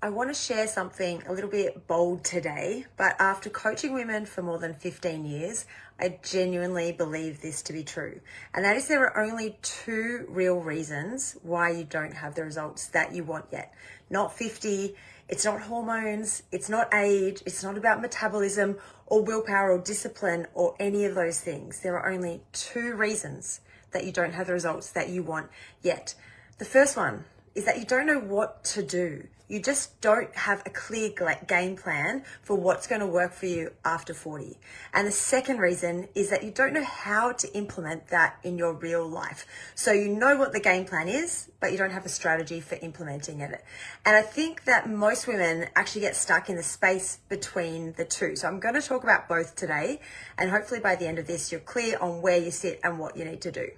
I want to share something a little bit bold today, but after coaching women for more than 15 years, I genuinely believe this to be true. And that is there are only two real reasons why you don't have the results that you want yet. Not 50, it's not hormones, it's not age, it's not about metabolism or willpower or discipline or any of those things. There are only two reasons that you don't have the results that you want yet. The first one is that you don't know what to do. You just don't have a clear game plan for what's going to work for you after 40. And the second reason is that you don't know how to implement that in your real life. So you know what the game plan is, but you don't have a strategy for implementing it. And I think that most women actually get stuck in the space between the two. So I'm going to talk about both today, and hopefully by the end of this, you're clear on where you sit and what you need to do.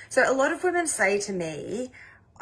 So a lot of women say to me,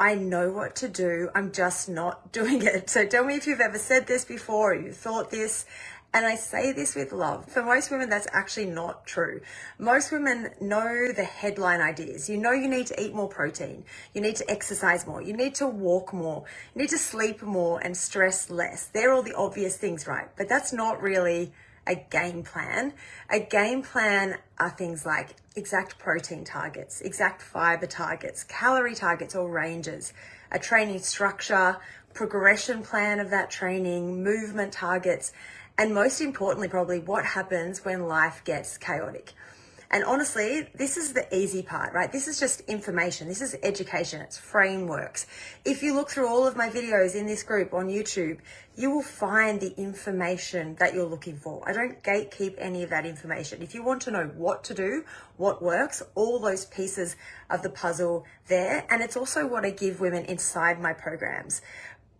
I know what to do, I'm just not doing it. So tell me if you've ever said this before or you thought this. And I say this with love. For most women, that's actually not true. Most women know the headline ideas. You know you need to eat more protein. You need to exercise more. You need to walk more. You need to sleep more and stress less. They're all the obvious things, right? But that's not really a game plan. A game plan are things like exact protein targets, exact fiber targets, calorie targets or ranges, a training structure, progression plan of that training, movement targets, and most importantly, probably what happens when life gets chaotic. And honestly, this is the easy part, right? This is just information. This is education. It's frameworks. If you look through all of my videos in this group on YouTube, you will find the information that you're looking for. I don't gatekeep any of that information. If you want to know what to do, what works, all those pieces of the puzzle there. And it's also what I give women inside my programs.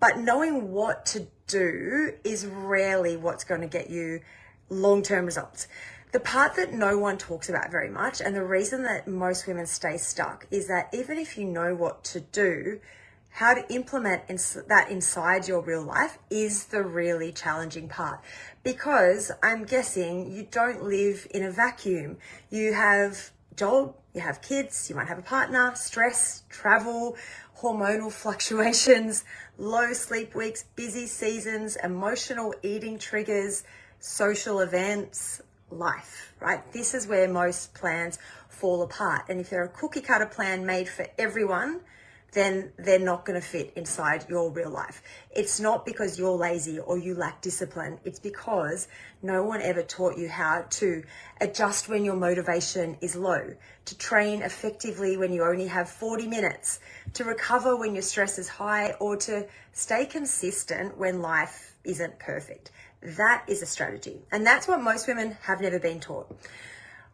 But knowing what to do is rarely what's going to get you long-term results. The part that no one talks about very much, and the reason that most women stay stuck, is that even if you know what to do, how to implement that inside your real life is the really challenging part. Because I'm guessing you don't live in a vacuum. You have a job, you have kids, you might have a partner, stress, travel, hormonal fluctuations, low sleep weeks, busy seasons, emotional eating triggers, social events, life, right? This is where most plans fall apart. And if they're a cookie cutter plan made for everyone, then they're not going to fit inside your real life. It's not because you're lazy or you lack discipline. It's because no one ever taught you how to adjust when your motivation is low, to train effectively when you only have 40 minutes, to recover when your stress is high, or to stay consistent when life isn't perfect. That is a strategy. And that's what most women have never been taught.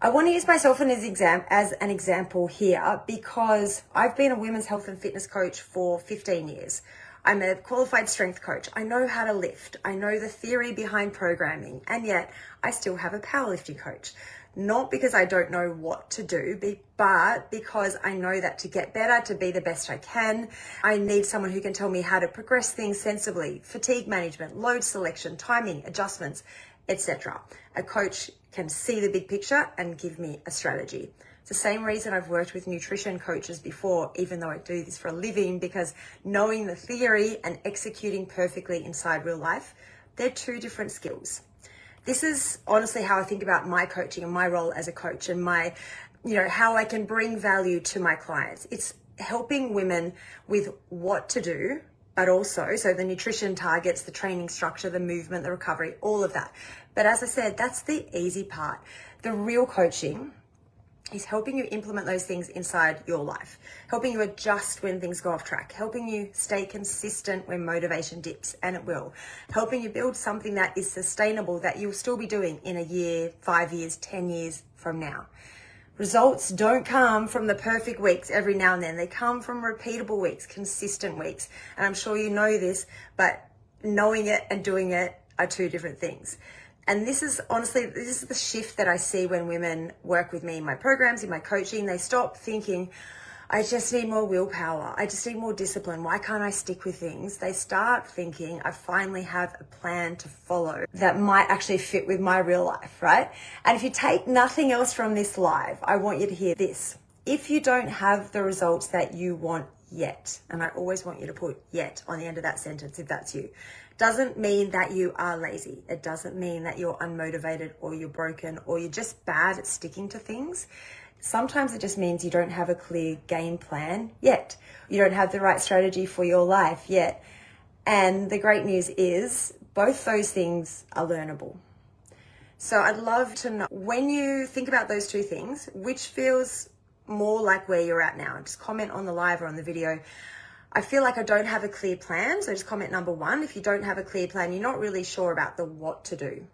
I want to use myself as an example here because I've been a women's health and fitness coach for 15 years. I'm a qualified strength coach. I know how to lift. I know the theory behind programming, and yet I still have a powerlifting coach. Not because I don't know what to do, but because I know that to get better, to be the best I can, I need someone who can tell me how to progress things sensibly, fatigue management, load selection, timing, adjustments, etc. A coach can see the big picture and give me a strategy. It's the same reason I've worked with nutrition coaches before, even though I do this for a living, because knowing the theory and executing perfectly inside real life, they're two different skills. This is honestly how I think about my coaching and my role as a coach and my, how I can bring value to my clients. It's helping women with what to do, but also, so the nutrition targets, the training structure, the movement, the recovery, all of that. But as I said, that's the easy part. The real coaching is helping you implement those things inside your life, helping you adjust when things go off track, helping you stay consistent when motivation dips, and it will, helping you build something that is sustainable that you'll still be doing in a year, 5 years, 10 years from now. Results don't come from the perfect weeks every now and then. They come from repeatable weeks, consistent weeks. And I'm sure you know this, but knowing it and doing it are two different things. And this is the shift that I see when women work with me in my programs, in my coaching. They stop thinking, I just need more willpower. I just need more discipline. Why can't I stick with things? They start thinking, I finally have a plan to follow that might actually fit with my real life, right? And if you take nothing else from this live, I want you to hear this. If you don't have the results that you want yet. And I always want you to put yet on the end of that sentence if that's you. Doesn't mean that you are lazy. It doesn't mean that you're unmotivated or you're broken or you're just bad at sticking to things. Sometimes it just means you don't have a clear game plan yet. You don't have the right strategy for your life yet. And the great news is both those things are learnable. So I'd love to know, when you think about those two things, which feels more like where you're at now? Just comment on the live or on the video. I feel like I don't have a clear plan. So just comment number 1. If you don't have a clear plan, you're not really sure about the what to do.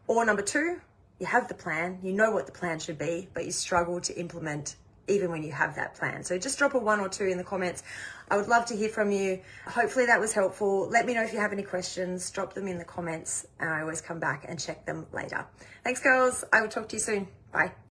Or number 2, you have the plan, you know what the plan should be, but you struggle to implement even when you have that plan. So just drop a 1 or 2 in the comments. I would love to hear from you. Hopefully that was helpful. Let me know if you have any questions, drop them in the comments, and I always come back and check them later. Thanks, girls. I will talk to you soon. Bye.